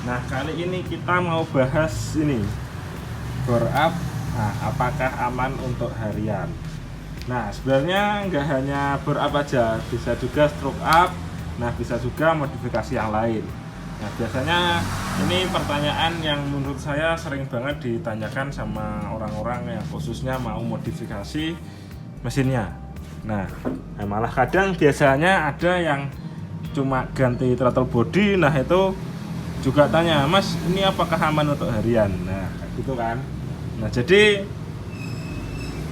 Nah, kali ini kita mau bahas ini bore up. Nah, apakah aman untuk harian? Nah, sebenarnya nggak hanya bore up aja, bisa juga stroke up. Nah, bisa juga modifikasi yang lain. Nah, biasanya ini pertanyaan yang menurut saya sering banget ditanyakan sama orang-orang yang khususnya mau modifikasi mesinnya. Nah, malah kadang biasanya ada yang cuma ganti throttle body. Nah, itu juga tanya, Mas, ini apakah aman untuk harian? Nah, kayak gitu kan. Nah, jadi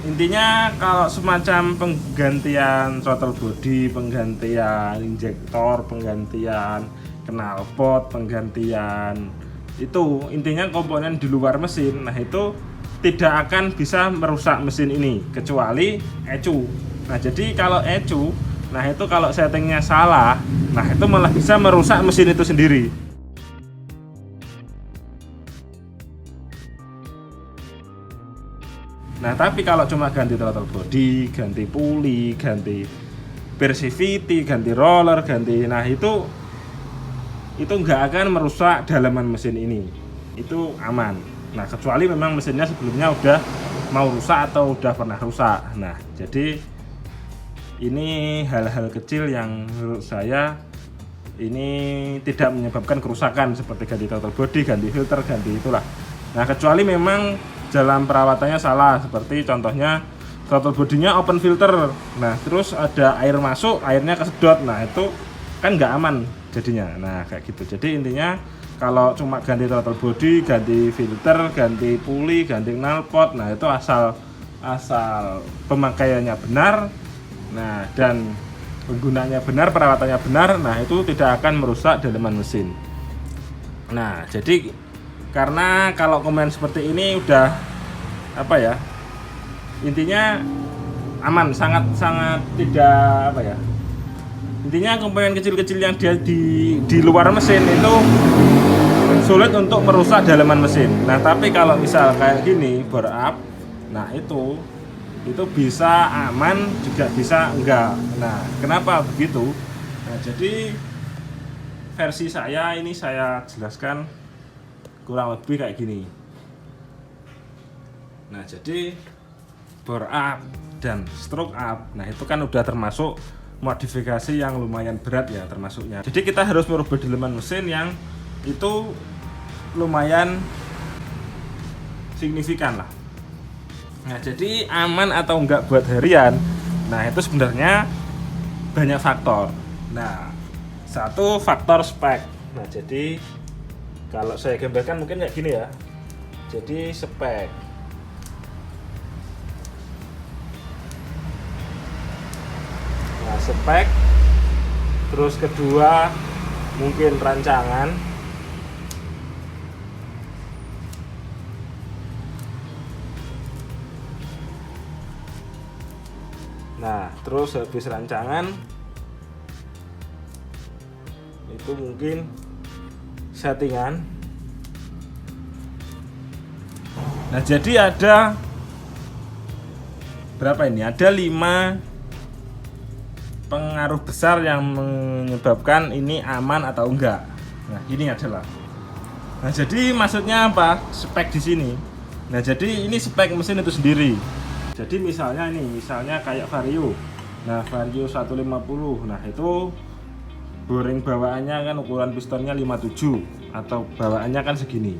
intinya kalau semacam penggantian throttle body, penggantian injektor, penggantian knalpot, penggantian itu intinya komponen di luar mesin. Nah, itu tidak akan bisa merusak mesin ini kecuali ECU. Nah, jadi kalau ECU, nah itu kalau settingnya salah, nah itu malah bisa merusak mesin itu sendiri. Nah, tapi kalau cuma ganti throttle body, ganti puli, ganti persivity, ganti roller, ganti, nah itu nggak akan merusak dalaman mesin ini. Itu aman. Nah, kecuali memang mesinnya sebelumnya udah mau rusak atau udah pernah rusak. Nah, jadi ini hal-hal kecil yang menurut saya ini tidak menyebabkan kerusakan seperti ganti throttle body, ganti filter, ganti itulah. Nah, kecuali memang dalam perawatannya salah, seperti contohnya throttle bodinya open filter, nah terus ada air masuk, airnya kesedot, nah itu kan nggak aman jadinya. Nah, kayak gitu. Jadi intinya kalau cuma ganti throttle body, ganti filter, ganti puli, ganti knalpot, nah itu asal pemakaiannya benar, nah dan penggunaannya benar, perawatannya benar, nah itu tidak akan merusak dalaman mesin. Nah, jadi karena kalau komen seperti ini udah apa ya, intinya aman, sangat tidak apa ya, intinya komponen kecil-kecil yang dia di luar mesin itu sulit untuk merusak dalaman mesin. Nah, tapi kalau misal kayak gini bore up, nah itu bisa aman juga bisa enggak. Nah, kenapa begitu? Nah, jadi versi saya ini saya jelaskan kurang lebih kayak gini. Nah, jadi bore up dan stroke up, nah itu kan udah termasuk modifikasi yang lumayan berat ya termasuknya. Jadi kita harus merubah dalaman mesin yang itu lumayan signifikan lah. Nah, jadi aman atau enggak buat harian, nah itu sebenarnya banyak faktor. Nah, satu faktor spek. Nah, jadi kalau saya gambarkan mungkin kayak gini ya. Jadi spek. Nah, spek. Terus kedua mungkin rancangan. Nah, terus habis rancangan itu mungkin settingan. Nah, jadi ada berapa ini? Ada 5 pengaruh besar yang menyebabkan ini aman atau enggak. Nah, ini adalah. Nah, jadi maksudnya apa? Spek di sini. Nah, jadi ini spek mesin itu sendiri. Jadi misalnya kayak Vario. Nah, Vario 150. Nah, itu boring bawaannya kan ukuran pistonnya 57 atau bawaannya kan segini.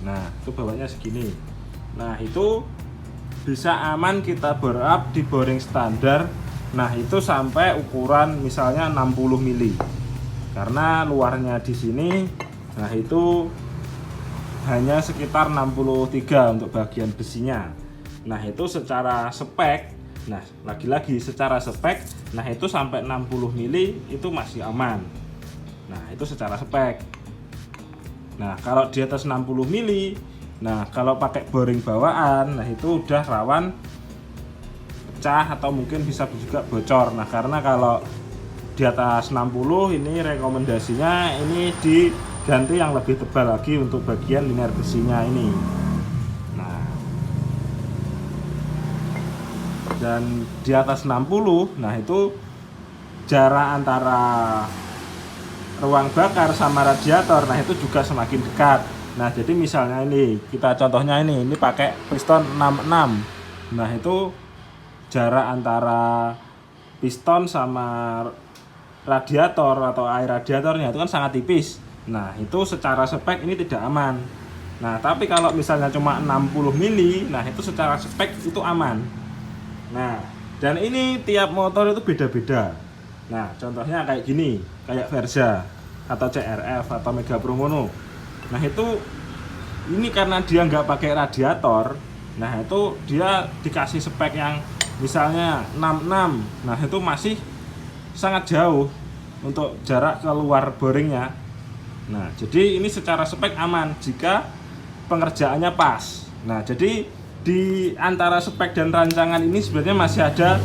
Nah, itu bawaannya segini. Nah, itu bisa aman kita bore up di boring standar. Nah, itu sampai ukuran misalnya 60 mili. Karena luarnya di sini, nah itu hanya sekitar 63 untuk bagian besinya. Nah, itu secara spek. Nah, lagi-lagi secara spek, nah itu sampai 60 mili itu masih aman. Nah, itu secara spek. Nah, kalau di atas 60 mili, nah kalau pakai boring bawaan, nah itu udah rawan pecah atau mungkin bisa juga bocor. Nah, karena kalau di atas 60 ini rekomendasinya ini diganti yang lebih tebal lagi untuk bagian linear besinya ini. Dan di atas 60, nah itu jarak antara ruang bakar sama radiator, nah itu juga semakin dekat. Nah jadi misalnya ini kita contohnya ini pakai piston 66. Nah itu jarak antara piston sama radiator atau air radiatornya itu kan sangat tipis. Nah itu secara spek ini tidak aman. Nah tapi kalau misalnya cuma 60 mili, nah itu secara spek itu aman. Nah dan ini tiap motor itu beda-beda. Nah contohnya kayak gini, kayak Verza atau CRF atau Mega Promono. Nah itu ini karena dia nggak pakai radiator, nah itu dia dikasih spek yang misalnya 66. Nah itu masih sangat jauh untuk jarak keluar boringnya. Nah jadi ini secara spek aman jika pengerjaannya pas. Nah jadi di antara spek dan rancangan ini sebenarnya masih ada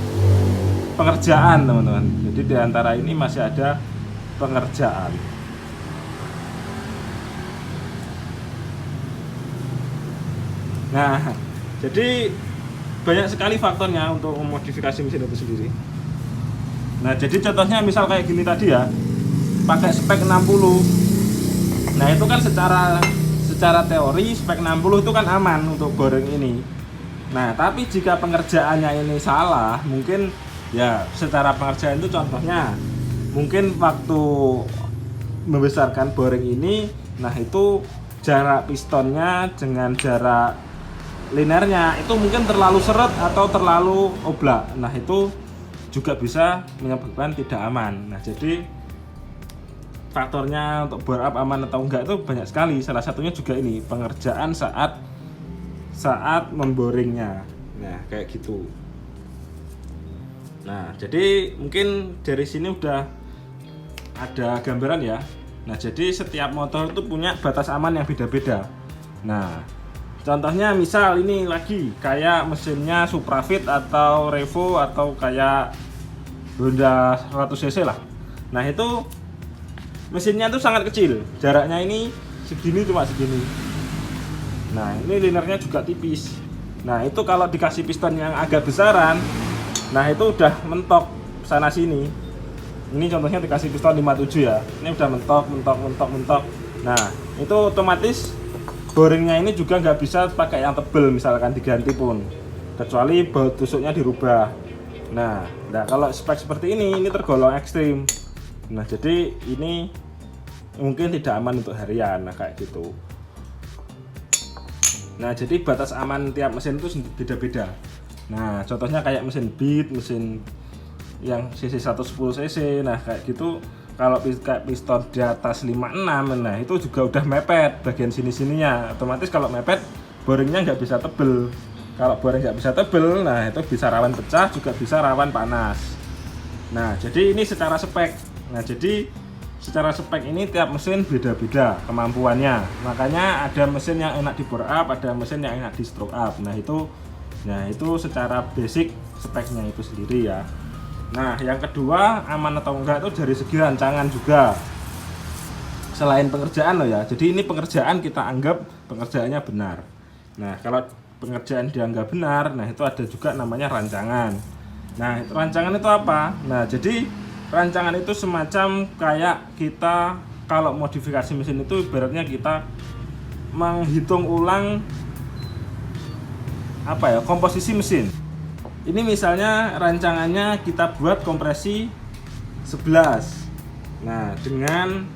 pengerjaan teman-teman. Jadi di antara ini masih ada pengerjaan. Nah, jadi banyak sekali faktornya untuk memodifikasi mesin itu sendiri. Nah, jadi contohnya misal kayak gini tadi ya, pakai spek 60. Nah, itu kan secara teori spek 60 itu kan aman untuk boring ini. Nah, tapi jika pengerjaannya ini salah, mungkin ya secara pengerjaan itu contohnya mungkin waktu membesarkan boring ini, nah itu jarak pistonnya dengan jarak linernya itu mungkin terlalu seret atau terlalu oblak. Nah itu juga bisa menyebabkan tidak aman. Nah jadi faktornya untuk bore up aman atau enggak itu banyak sekali. Salah satunya juga ini pengerjaan saat memboringnya. Nah kayak gitu. Nah jadi mungkin dari sini udah ada gambaran ya. Nah jadi setiap motor itu punya batas aman yang beda-beda. Nah contohnya misal ini lagi kayak mesinnya Suprafit atau Revo atau kayak Honda 100cc lah. Nah itu mesinnya tuh sangat kecil, jaraknya ini segini cuma segini. Nah ini linernya juga tipis. Nah itu kalau dikasih piston yang agak besaran, nah itu udah mentok sana sini. Ini contohnya dikasih piston 57 ya, ini udah mentok. Nah itu otomatis boringnya ini juga nggak bisa pakai yang tebel misalkan diganti pun, kecuali baut tusuknya dirubah. Nah kalau spek seperti ini tergolong ekstrim. Nah jadi ini mungkin tidak aman untuk harian. Nah kayak gitu. Nah jadi batas aman tiap mesin itu beda-beda. Nah contohnya kayak mesin Beat, mesin yang cc 110cc, nah kayak gitu. Kalau kayak piston di atas 56, nah itu juga udah mepet bagian sini-sininya. Otomatis kalau mepet boringnya nggak bisa tebel. Kalau boring nggak bisa tebel, nah itu bisa rawan pecah, juga bisa rawan panas. Nah jadi ini secara spek. Nah jadi secara spek ini tiap mesin beda-beda kemampuannya. Makanya ada mesin yang enak di bore up, ada mesin yang enak di stroke up. Nah itu secara basic speknya itu sendiri ya. Nah yang kedua aman atau enggak itu dari segi rancangan juga. Selain pengerjaan loh ya. Jadi ini pengerjaan kita anggap pengerjaannya benar. Nah kalau pengerjaan dianggap benar, nah itu ada juga namanya rancangan. Nah rancangan itu apa? Nah jadi rancangan itu semacam kayak kita kalau modifikasi mesin itu ibaratnya kita menghitung ulang komposisi mesin. Ini misalnya rancangannya kita buat kompresi 11. Nah, dengan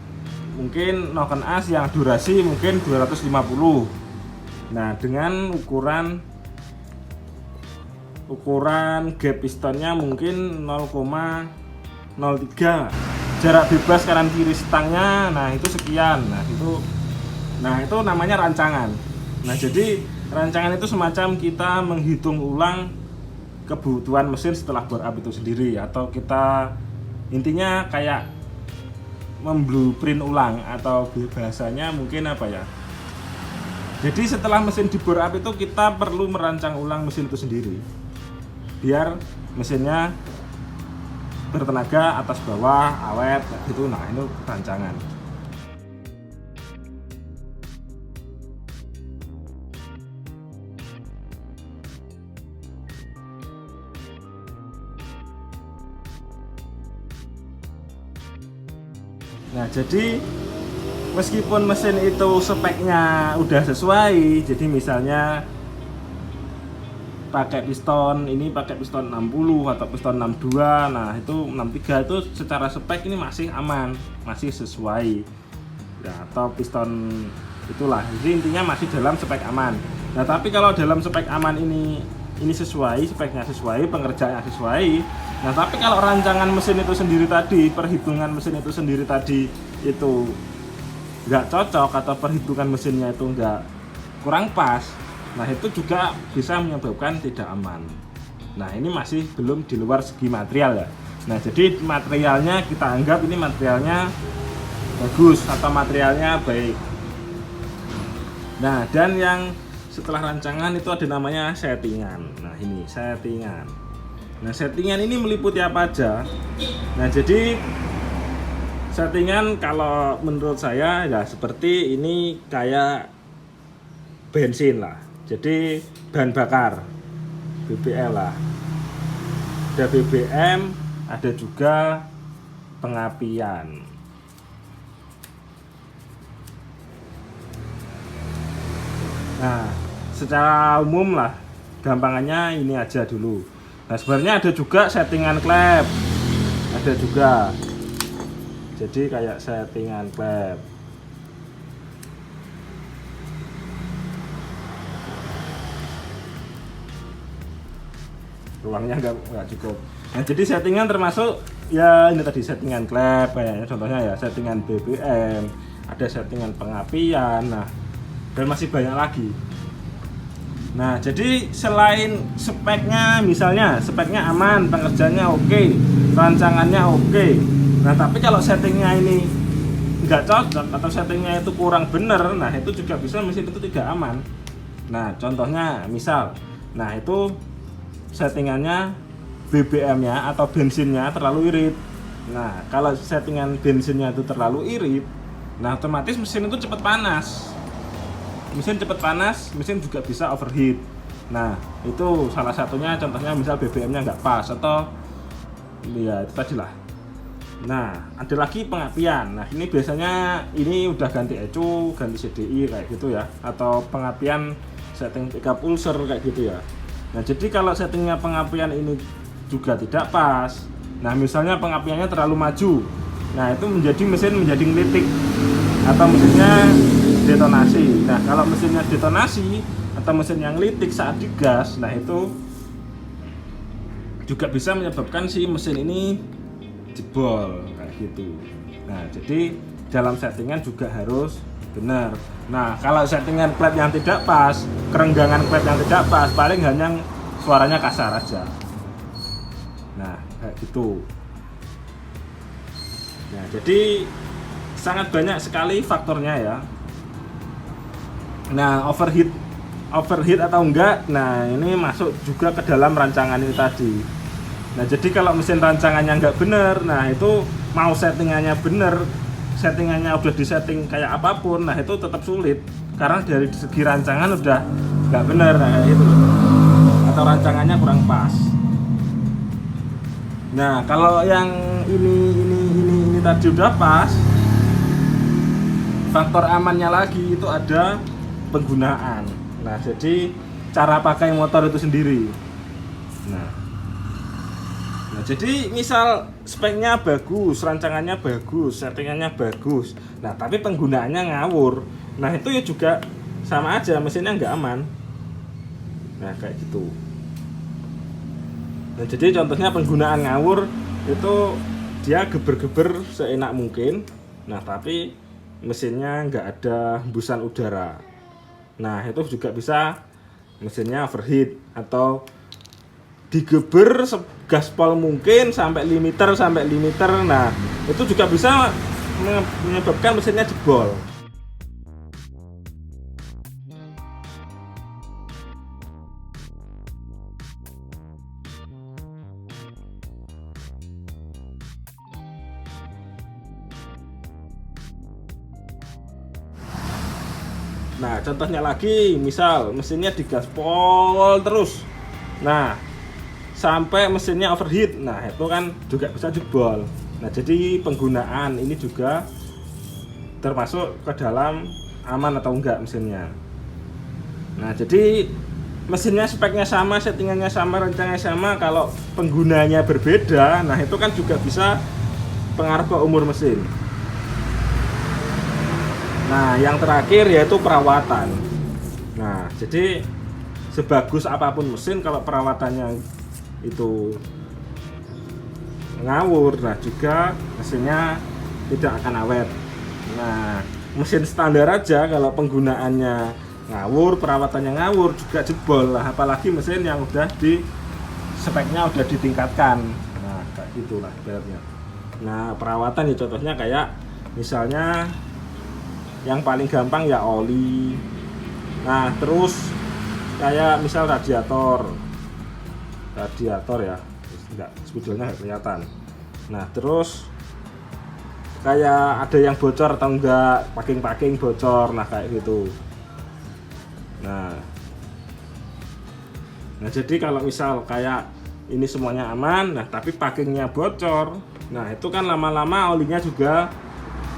mungkin noken as yang durasi mungkin 250. Nah, dengan ukuran gap pistonnya mungkin 0,03. Jarak bebas kanan kiri stangnya nah itu sekian. Nah, itu namanya rancangan. Nah, jadi rancangan itu semacam kita menghitung ulang kebutuhan mesin setelah bore up itu sendiri, atau kita intinya kayak memblueprint ulang, atau bahasanya mungkin apa ya. Jadi setelah mesin di bore up itu kita perlu merancang ulang mesin itu sendiri biar mesinnya bertenaga atas bawah, awet gitu. Nah, itu rancangan. Nah, jadi meskipun mesin itu speknya udah sesuai, jadi misalnya pakai piston 60 atau piston 62, nah itu 63 itu secara spek ini masih aman, masih sesuai ya, atau piston itulah, jadi intinya masih dalam spek aman. Nah tapi kalau dalam spek aman ini sesuai, speknya sesuai, pengerjaannya sesuai. Nah tapi kalau rancangan mesin itu sendiri tadi, perhitungan mesin itu sendiri tadi itu nggak cocok, atau perhitungan mesinnya itu kurang pas, nah itu juga bisa menyebabkan tidak aman. Nah ini masih belum di luar segi material ya. Nah jadi materialnya kita anggap ini materialnya bagus atau materialnya baik. Nah dan yang setelah rancangan itu ada namanya settingan. Nah ini settingan. Nah settingan ini meliputi apa aja? Nah jadi settingan kalau menurut saya ya seperti ini, kayak bensin lah. Jadi bahan bakar BBM lah. Ada BBM, ada juga pengapian. Nah, secara umum lah, gampangannya ini aja dulu. Nah, sebenarnya ada juga settingan klep, ada juga. Jadi kayak settingan klep. Ruangnya nggak cukup. Nah, jadi settingan termasuk ya ini tadi settingan klep, kayaknya contohnya ya settingan BBM, ada settingan pengapian. Nah, dan masih banyak lagi. Nah jadi selain speknya, misalnya speknya aman, pengerjaannya oke, rancangannya oke, nah tapi kalau settingnya ini nggak cocok atau settingnya itu kurang bener, nah itu juga bisa mesin itu tidak aman. Nah contohnya misal, nah itu settingannya BBM-nya atau bensinnya terlalu irit. Nah kalau settingan bensinnya itu terlalu irit, nah otomatis mesin itu cepat panas. Mesin cepat panas, mesin juga bisa overheat. Nah itu salah satunya, contohnya misal BBM-nya nggak pas atau ya itu tadi lah. Nah ada lagi pengapian. Nah ini biasanya ini udah ganti ECU, ganti CDI kayak gitu ya, atau pengapian setting pickup pulser kayak gitu ya. Nah jadi kalau settingnya pengapian ini juga tidak pas, nah misalnya pengapiannya terlalu maju, nah itu mesin menjadi ngelitik atau mesinnya detonasi. Nah kalau mesinnya detonasi atau mesin yang ngelitik saat digas, nah itu juga bisa menyebabkan si mesin ini jebol kayak gitu. Nah jadi dalam settingan juga harus benar. Nah kalau settingan klep yang tidak pas, kerenggangan klep yang tidak pas, paling hanya suaranya kasar aja. Nah kayak gitu. Nah jadi sangat banyak sekali faktornya ya. Nah overheat atau enggak, nah ini masuk juga ke dalam rancangan ini tadi. Nah jadi kalau mesin rancangannya enggak bener, nah itu mau settingannya bener, settingannya udah disetting kayak apapun, nah itu tetap sulit karena dari segi rancangan udah enggak bener, nah kayak itu atau rancangannya kurang pas. Nah kalau yang ini tadi udah pas, faktor amannya lagi itu ada penggunaan. Nah jadi cara pakai motor itu sendiri. Nah jadi misal speknya bagus, rancangannya bagus, settingannya bagus, nah tapi penggunaannya ngawur, nah itu ya juga sama aja, mesinnya nggak aman. Nah kayak gitu. Nah jadi contohnya penggunaan ngawur itu dia geber-geber seenak mungkin, nah tapi mesinnya nggak ada hembusan udara. Nah itu juga bisa mesinnya overheat atau digeber segaspol mungkin sampai limiter. Nah itu juga bisa menyebabkan mesinnya jebol. Nah contohnya lagi, misal mesinnya digaspol terus, nah sampai mesinnya overheat, nah itu kan juga bisa jebol. Nah jadi penggunaan ini juga termasuk ke dalam aman atau enggak mesinnya. Nah, jadi mesinnya speknya sama, settingannya sama, rancangannya sama. Kalau penggunanya berbeda, nah itu kan juga bisa pengaruh ke umur mesin. Nah, yang terakhir yaitu perawatan. Nah, jadi sebagus apapun mesin, kalau perawatannya itu ngawur, nah juga mesinnya tidak akan awet. Nah, mesin standar aja kalau penggunaannya ngawur, perawatannya ngawur, juga jebol lah, apalagi mesin yang udah di speknya udah ditingkatkan. Nah, kayak gitulah ibaratnya. Nah, perawatan ya contohnya kayak misalnya yang paling gampang ya oli. Nah, terus kayak misal radiator ya, enggak, sebetulnya nggak kelihatan. Nah, terus kayak ada yang bocor atau enggak, packing bocor, nah kayak gitu. Nah jadi kalau misal kayak ini semuanya aman, nah tapi packingnya bocor, nah itu kan lama-lama olinya juga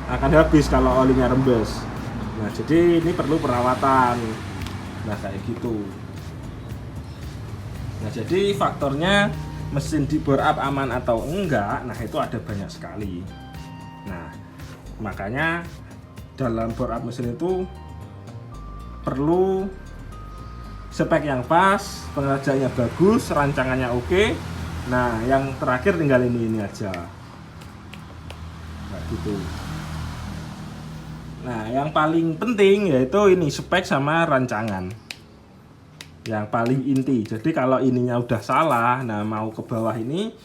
akan habis kalau olinya rembes. Nah, jadi ini perlu perawatan. Nah, kayak gitu. Nah, jadi faktornya mesin di bore up aman atau enggak, nah itu ada banyak sekali. Nah, makanya dalam bore up mesin itu perlu spek yang pas, pengerjaannya bagus, rancangannya oke. Nah, yang terakhir tinggal ini aja. Nah, gitu. Nah, yang paling penting yaitu ini spek sama rancangan. Yang paling inti. Jadi kalau ininya udah salah, nah mau ke bawah ini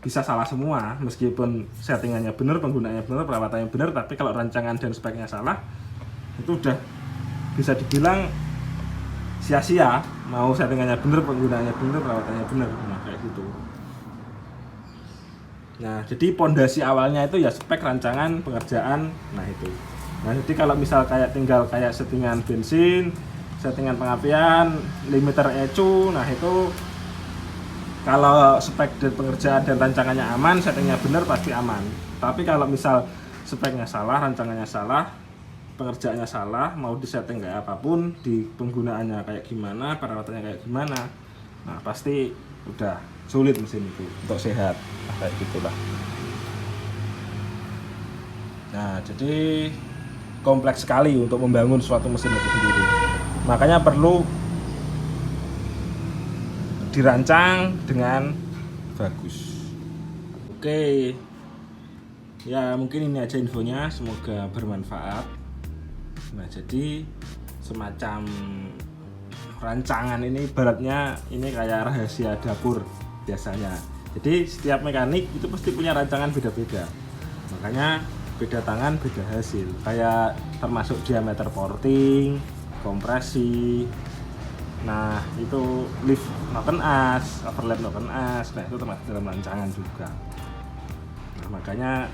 bisa salah semua, meskipun settingannya benar, penggunaannya benar, perawatannya benar, tapi kalau rancangan dan speknya salah, itu udah bisa dibilang sia-sia. Mau settingannya benar, penggunaannya benar, perawatannya benar, nah kayak gitu. Nah, jadi pondasi awalnya itu ya spek, rancangan, pengerjaan, nah itu. Nah, jadi kalau misal kayak tinggal kayak settingan bensin, settingan pengapian, limiter ECU, nah itu kalau spek dan pengerjaan dan rancangannya aman, settingnya benar pasti aman. Tapi kalau misal speknya salah, rancangannya salah, pengerjaannya salah, mau disetting kayak apapun, di penggunaannya kayak gimana, perawatannya kayak gimana, nah pasti udah sulit mesin itu untuk sehat. Nah, kayak gitulah. Nah, jadi kompleks sekali untuk membangun suatu mesin itu sendiri. Makanya perlu dirancang dengan bagus. Oke. Ya, mungkin ini aja infonya, semoga bermanfaat. Nah, jadi semacam rancangan ini ibaratnya ini kayak rahasia dapur biasanya. Jadi setiap mekanik itu pasti punya rancangan beda-beda. Makanya beda tangan beda hasil. Kayak termasuk diameter porting, kompresi. Nah, itu lift noken as, overlap noken as. Nah, itu termasuk dalam rancangan juga. Nah, makanya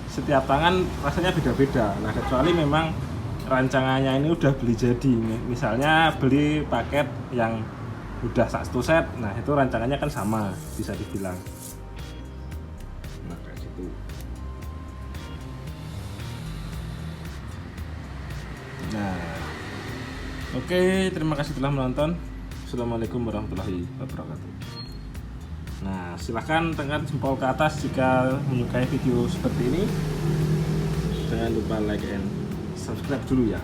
setiap tangan rasanya beda-beda. Nah, kecuali memang rancangannya ini udah beli jadi, misalnya beli paket yang udah satu set, nah itu rancangannya kan sama, bisa dibilang. Nah, kayak gitu. Nah, oke, terima kasih telah menonton. Assalamualaikum warahmatullahi wabarakatuh. Nah, silahkan tekan jempol ke atas jika menyukai video seperti ini. Jangan lupa like and subscribe dulu ya.